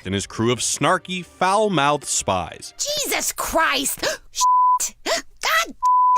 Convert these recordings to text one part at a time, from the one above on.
and his crew of snarky, foul-mouthed spies. Jesus Christ! God!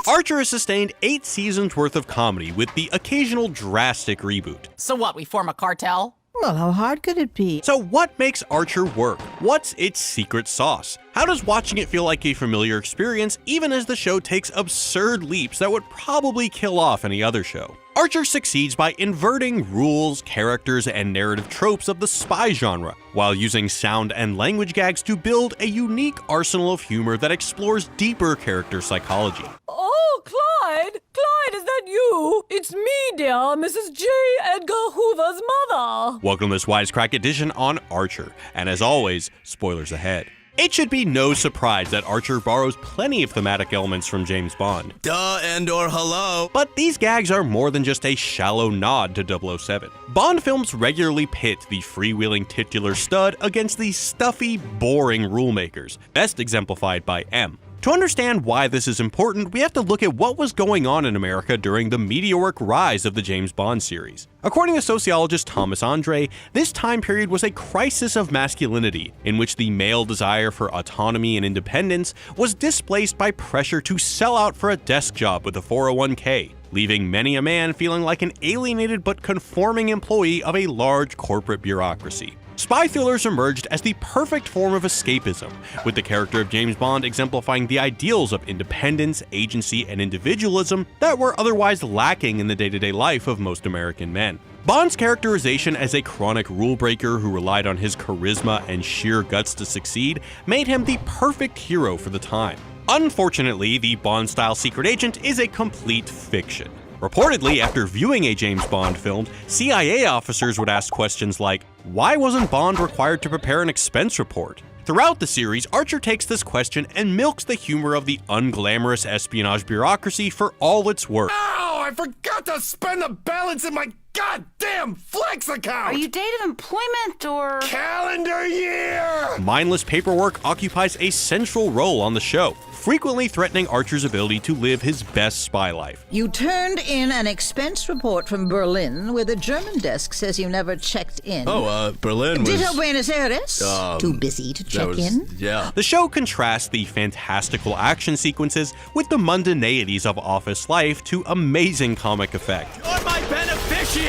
Archer has sustained 8 seasons worth of comedy with the occasional drastic reboot. So what, we form a cartel? Well, how hard could it be? So what makes Archer work? What's its secret sauce? How does watching it feel like a familiar experience even as the show takes absurd leaps that would probably kill off any other show? Archer succeeds by inverting rules, characters, and narrative tropes of the spy genre, while using sound and language gags to build a unique arsenal of humor that explores deeper character psychology. Oh, Clyde! Clyde, is that you? It's me, dear Mrs. J. Edgar Hoover's mother. Welcome to this Wisecrack edition on Archer, and as always, spoilers ahead. It should be no surprise that Archer borrows plenty of thematic elements from James Bond. Duh and or hello. But these gags are more than just a shallow nod to 007. Bond films regularly pit the freewheeling titular stud against the stuffy, boring rule makers, best exemplified by M. To understand why this is important, we have to look at what was going on in America during the meteoric rise of the James Bond series. According to sociologist Thomas Andre, this time period was a crisis of masculinity, in which the male desire for autonomy and independence was displaced by pressure to sell out for a desk job with a 401k, leaving many a man feeling like an alienated but conforming employee of a large corporate bureaucracy. Spy thrillers emerged as the perfect form of escapism, with the character of James Bond exemplifying the ideals of independence, agency, and individualism that were otherwise lacking in the day-to-day life of most American men. Bond's characterization as a chronic rule breaker who relied on his charisma and sheer guts to succeed made him the perfect hero for the time. Unfortunately, the Bond-style secret agent is a complete fiction. Reportedly, after viewing a James Bond film, CIA officers would ask questions like, why wasn't Bond required to prepare an expense report? Throughout the series, Archer takes this question and milks the humor of the unglamorous espionage bureaucracy for all it's worth. Ow! I forgot to spend the balance in my goddamn Flex account! Are you date of employment or... Calendar year! Mindless paperwork occupies a central role on the show, frequently threatening Archer's ability to live his best spy life. You turned in an expense report from Berlin where the German desk says you never checked in. Berlin was... Ditto Buenos Aires? Too busy to check in? Yeah. The show contrasts the fantastical action sequences with the mundaneities of office life to amazing comic effect. You're my beneficiary!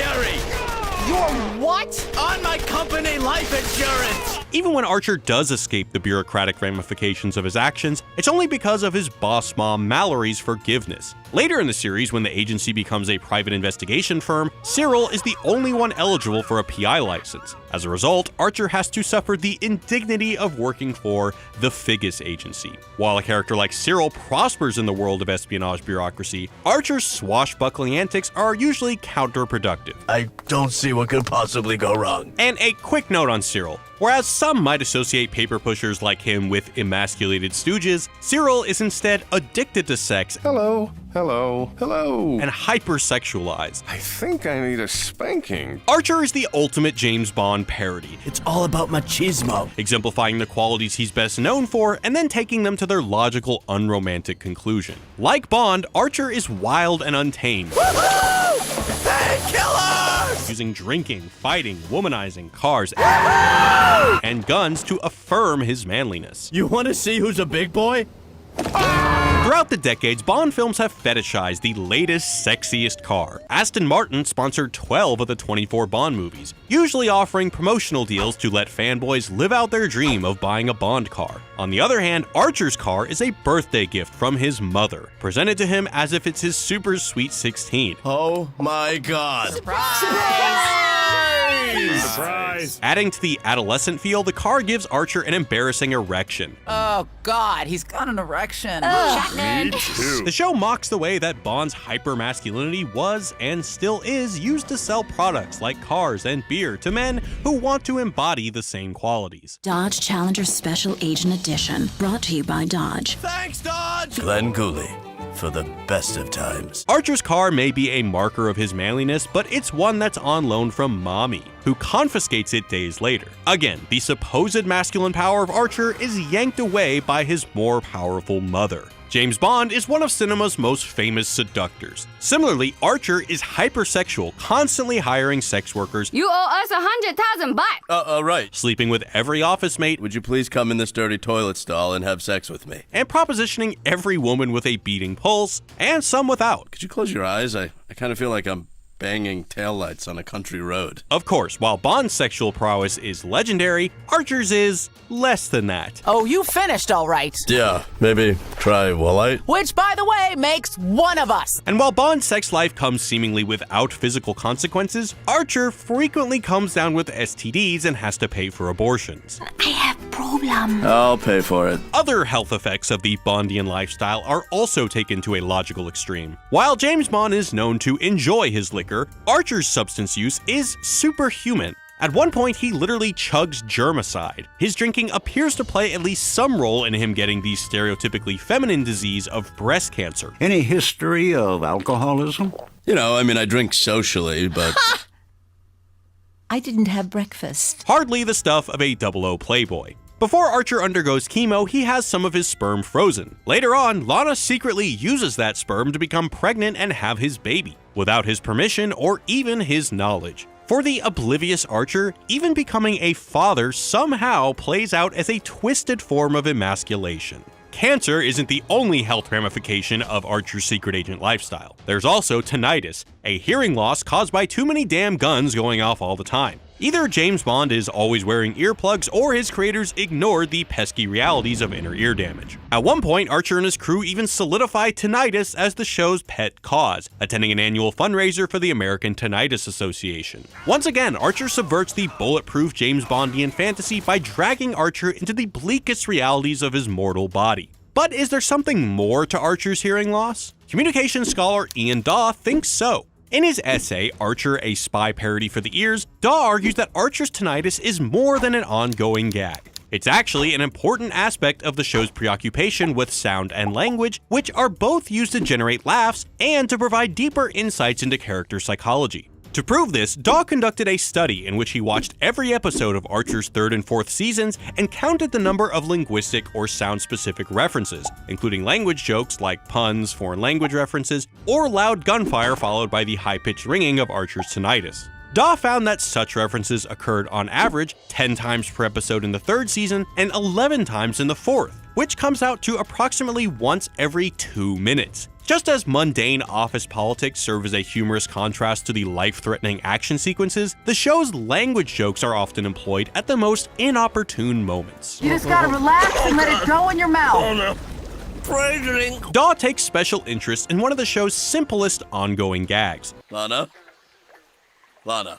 You're what? On my company life insurance! Even when Archer does escape the bureaucratic ramifications of his actions, it's only because of his boss mom Mallory's forgiveness. Later in the series, when the agency becomes a private investigation firm, Cyril is the only one eligible for a PI license. As a result, Archer has to suffer the indignity of working for the Figgis agency. While a character like Cyril prospers in the world of espionage bureaucracy, Archer's swashbuckling antics are usually counterproductive. I don't see what could possibly go wrong. And a quick note on Cyril. Whereas some might associate paper pushers like him with emasculated stooges, Cyril is instead addicted to sex Hello, hello, hello. and hypersexualized. I think I need a spanking. Archer is the ultimate James Bond parody, It's all about machismo. exemplifying the qualities he's best known for and then taking them to their logical, unromantic conclusion. Like Bond, Archer is wild and untamed, Hey, killers! using drinking, fighting, womanizing, cars, and guns to affirm his manliness. You want to see who's a big boy? Throughout the decades, Bond films have fetishized the latest, sexiest car. Aston Martin sponsored 12 of the 24 Bond movies, usually offering promotional deals to let fanboys live out their dream of buying a Bond car. On the other hand, Archer's car is a birthday gift from his mother, presented to him as if it's his super sweet 16. Oh my god. Surprise! Adding to the adolescent feel, the car gives Archer an embarrassing erection. Oh, God, he's got an erection. Me too. The show mocks the way that Bond's hyper-masculinity was and still is used to sell products like cars and beer to men who want to embody the same qualities. Dodge Challenger Special Agent Edition, brought to you by Dodge. Thanks, Dodge! Glenn Cooley, for the best of times. Archer's car may be a marker of his manliness, but it's one that's on loan from Mommy, who confiscates it days later. Again, the supposed masculine power of Archer is yanked away by his more powerful mother. James Bond is one of cinema's most famous seductors. Similarly, Archer is hypersexual, constantly hiring sex workers, You owe us 100,000 baht. Right. sleeping with every office mate, Would you please come in this dirty toilet stall and have sex with me? and propositioning every woman with a beating pulse, and some without. Could you close your eyes? I kind of feel like I'm banging taillights on a country road. Of course, while Bond's sexual prowess is legendary, Archer's is less than that. Oh, you finished all right. Yeah, maybe try Wallite? Which, by the way, makes one of us. And while Bond's sex life comes seemingly without physical consequences, Archer frequently comes down with STDs and has to pay for abortions. I have problem. I'll pay for it. Other health effects of the Bondian lifestyle are also taken to a logical extreme. While James Bond is known to enjoy his liquor, Archer's substance use is superhuman. At one point, he literally chugs germicide. His drinking appears to play at least some role in him getting the stereotypically feminine disease of breast cancer. Any history of alcoholism? You know, I mean, I drink socially, but... I didn't have breakfast. Hardly the stuff of a 00 playboy. Before Archer undergoes chemo, he has some of his sperm frozen. Later on, Lana secretly uses that sperm to become pregnant and have his baby, without his permission or even his knowledge. For the oblivious Archer, even becoming a father somehow plays out as a twisted form of emasculation. Cancer isn't the only health ramification of Archer's secret agent lifestyle. There's also tinnitus, a hearing loss caused by too many damn guns going off all the time. Either James Bond is always wearing earplugs or his creators ignored the pesky realities of inner ear damage. At one point, Archer and his crew even solidified tinnitus as the show's pet cause, attending an annual fundraiser for the American Tinnitus Association. Once again, Archer subverts the bulletproof James Bondian fantasy by dragging Archer into the bleakest realities of his mortal body. But is there something more to Archer's hearing loss? Communications scholar Ian Daw thinks so. In his essay, Archer, a Spy Parody for the Ears, Daw argues that Archer's tinnitus is more than an ongoing gag. It's actually an important aspect of the show's preoccupation with sound and language, which are both used to generate laughs and to provide deeper insights into character psychology. To prove this, Daw conducted a study in which he watched every episode of Archer's 3rd and 4th seasons and counted the number of linguistic or sound-specific references, including language jokes like puns, foreign language references, or loud gunfire followed by the high-pitched ringing of Archer's tinnitus. Daw found that such references occurred on average 10 times per episode in the 3rd season and 11 times in the 4th, which comes out to approximately once every 2 minutes. Just as mundane office politics serve as a humorous contrast to the life-threatening action sequences, the show's language jokes are often employed at the most inopportune moments. You just gotta relax and let it go in your mouth. Oh no. Frightening. Daw takes special interest in one of the show's simplest ongoing gags. Lana? Lana?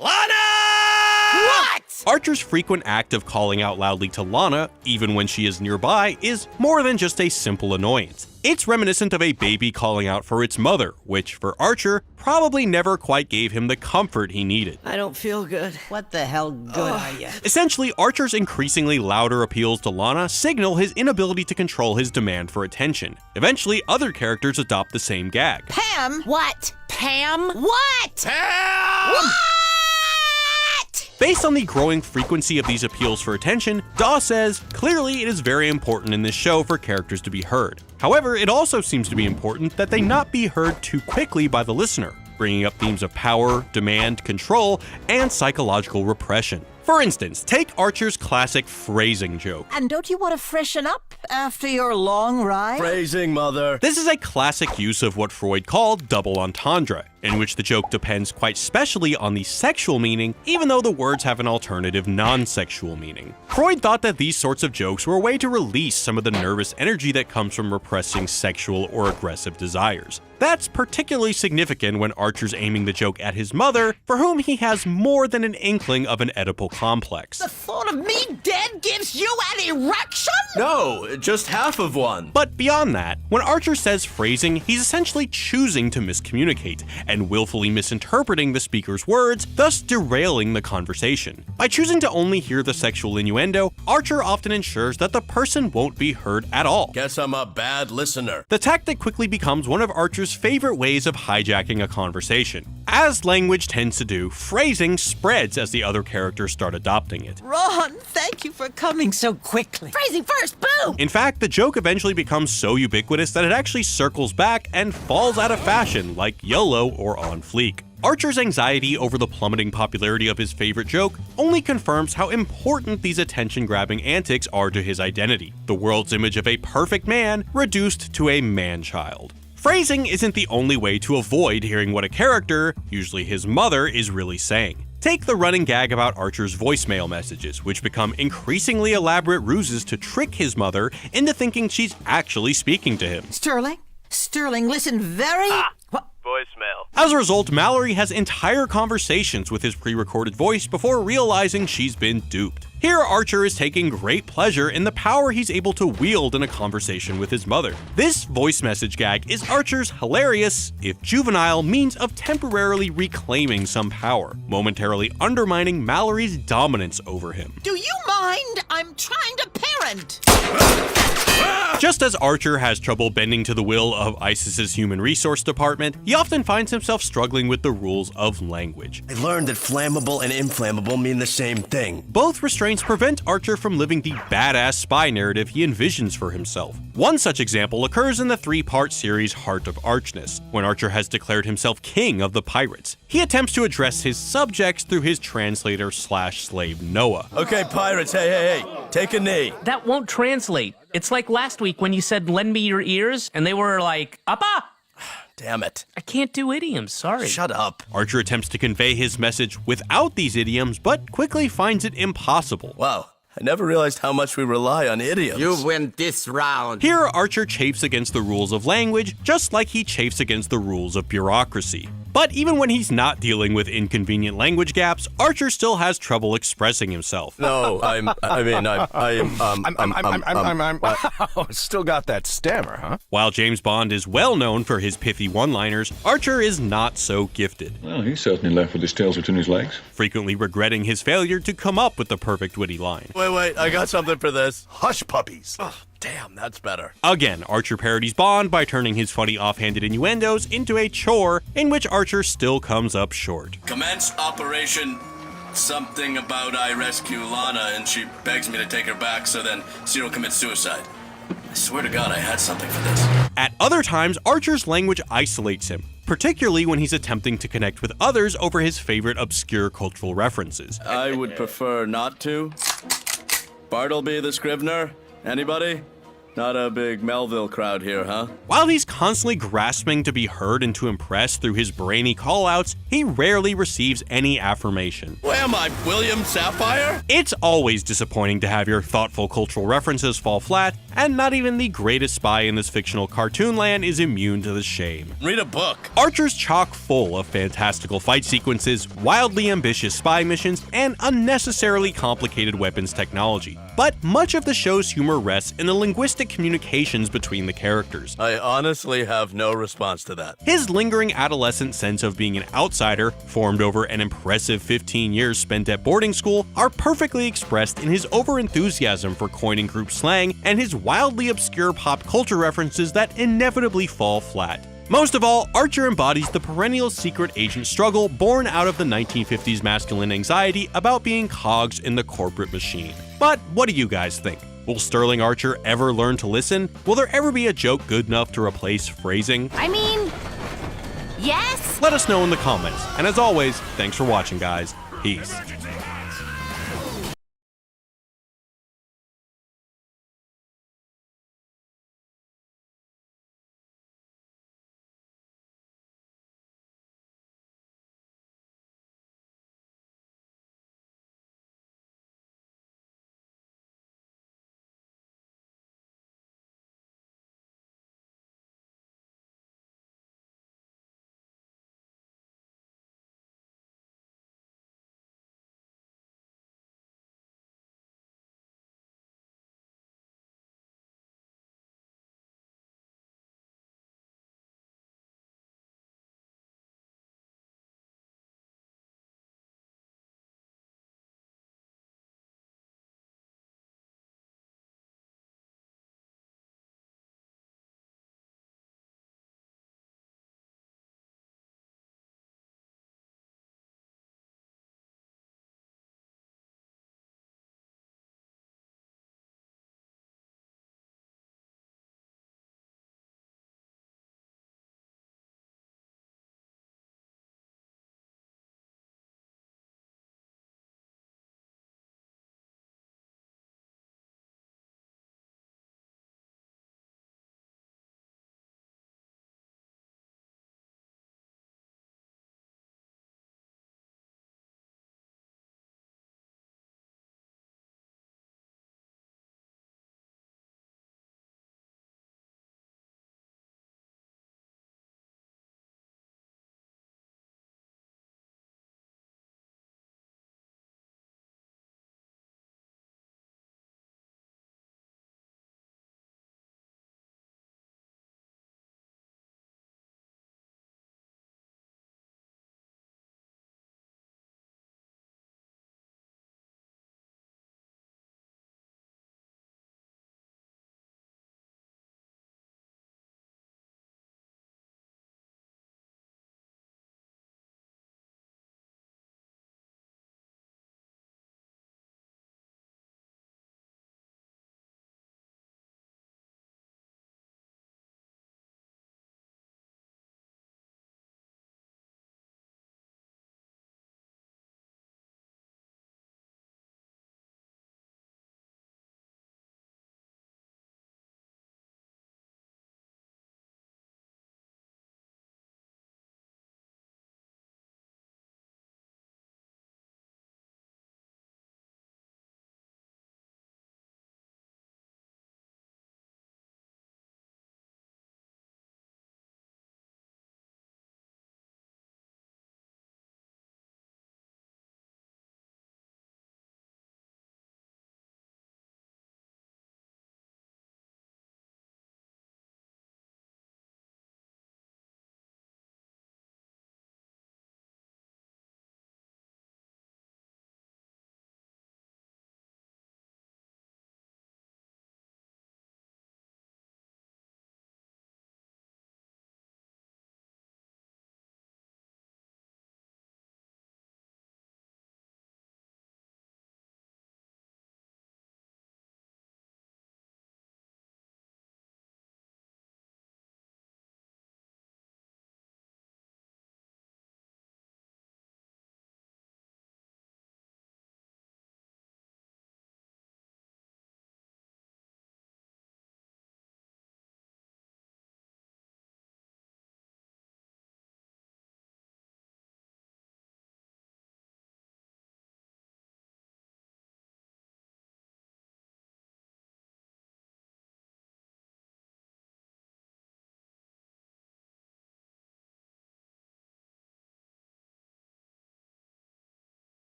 What? Archer's frequent act of calling out loudly to Lana, even when she is nearby, is more than just a simple annoyance. It's reminiscent of a baby calling out for its mother, which, for Archer, probably never quite gave him the comfort he needed. I don't feel good. What the hell good are you? Essentially, Archer's increasingly louder appeals to Lana signal his inability to control his demand for attention. Eventually, other characters adopt the same gag. Pam? What? Pam? What? Pam! What? Based on the growing frequency of these appeals for attention, Daw says, clearly it is very important in this show for characters to be heard. However, it also seems to be important that they not be heard too quickly by the listener, bringing up themes of power, demand, control, and psychological repression. For instance, take Archer's classic phrasing joke. And don't you want to freshen up after your long ride? Phrasing, mother. This is a classic use of what Freud called double entendre, in which the joke depends quite specially on the sexual meaning, even though the words have an alternative non-sexual meaning. Freud thought that these sorts of jokes were a way to release some of the nervous energy that comes from repressing sexual or aggressive desires. That's particularly significant when Archer's aiming the joke at his mother, for whom he has more than an inkling of an Oedipal complex. The thought of me dead gives you an erection? No, just half of one. But beyond that, when Archer says phrasing, he's essentially choosing to miscommunicate and willfully misinterpreting the speaker's words, thus derailing the conversation. By choosing to only hear the sexual innuendo, Archer often ensures that the person won't be heard at all. Guess I'm a bad listener. The tactic quickly becomes one of Archer's favorite ways of hijacking a conversation. As language tends to do, phrasing spreads as the other characters start adopting it. Ron, thank you for coming so quickly. Phrasing first, boom! In fact, the joke eventually becomes so ubiquitous that it actually circles back and falls out of fashion, like YOLO or on fleek. Archer's anxiety over the plummeting popularity of his favorite joke only confirms how important these attention-grabbing antics are to his identity, the world's image of a perfect man reduced to a man-child. Phrasing isn't the only way to avoid hearing what a character, usually his mother, is really saying. Take the running gag about Archer's voicemail messages, which become increasingly elaborate ruses to trick his mother into thinking she's actually speaking to him. Sterling, listen very... Voicemail. As a result, Mallory has entire conversations with his pre-recorded voice before realizing she's been duped. Here, Archer is taking great pleasure in the power he's able to wield in a conversation with his mother. This voice message gag is Archer's hilarious, if juvenile, means of temporarily reclaiming some power, momentarily undermining Mallory's dominance over him. Do you mind? I'm trying to parent. Just as Archer has trouble bending to the will of ISIS's human resource department, he often finds himself struggling with the rules of language. I learned that flammable and inflammable mean the same thing. Both restraints prevent Archer from living the badass spy narrative he envisions for himself. One such example occurs in the 3-part series Heart of Archness, when Archer has declared himself king of the pirates. He attempts to address his subjects through his translator/slave Noah. Okay, pirates, hey, take a knee. That won't translate. It's like last week when you said, lend me your ears, and they were like, Appa! Damn it. I can't do idioms, sorry. Shut up. Archer attempts to convey his message without these idioms, but quickly finds it impossible. Wow, I never realized how much we rely on idioms. You win this round. Here, Archer chafes against the rules of language, just like he chafes against the rules of bureaucracy. But even when he's not dealing with inconvenient language gaps, Archer still has trouble expressing himself. No, Still got that stammer, huh? While James Bond is well known for his pithy one-liners, Archer is not so gifted. Well, he's certainly left with his tail between his legs. Frequently regretting his failure to come up with the perfect witty line. Wait, I got something for this. Hush puppies. Oh, damn, that's better. Again, Archer parodies Bond by turning his funny offhanded innuendos into a chore in which Archer still comes up short. Commence operation something about I rescue Lana and she begs me to take her back so then Cyril commits suicide. I swear to God I had something for this. At other times, Archer's language isolates him, particularly when he's attempting to connect with others over his favorite obscure cultural references. I would prefer not to. Bartleby the Scrivener? Anybody? Not a big Melville crowd here, huh? While he's constantly grasping to be heard and to impress through his brainy callouts, he rarely receives any affirmation. Where am I, William Sapphire? It's always disappointing to have your thoughtful cultural references fall flat, and not even the greatest spy in this fictional cartoon land is immune to the shame. Read a book. Archer's chock full of fantastical fight sequences, wildly ambitious spy missions, and unnecessarily complicated weapons technology. But much of the show's humor rests in the linguistic communications between the characters. I honestly have no response to that. His lingering adolescent sense of being an outsider, formed over an impressive 15 years spent at boarding school, are perfectly expressed in his overenthusiasm for coining group slang and his wildly obscure pop culture references that inevitably fall flat. Most of all, Archer embodies the perennial secret agent struggle born out of the 1950s masculine anxiety about being cogs in the corporate machine. But what do you guys think? Will Sterling Archer ever learn to listen? Will there ever be a joke good enough to replace phrasing? I mean, yes? Let us know in the comments. And as always, thanks for watching, guys. Peace.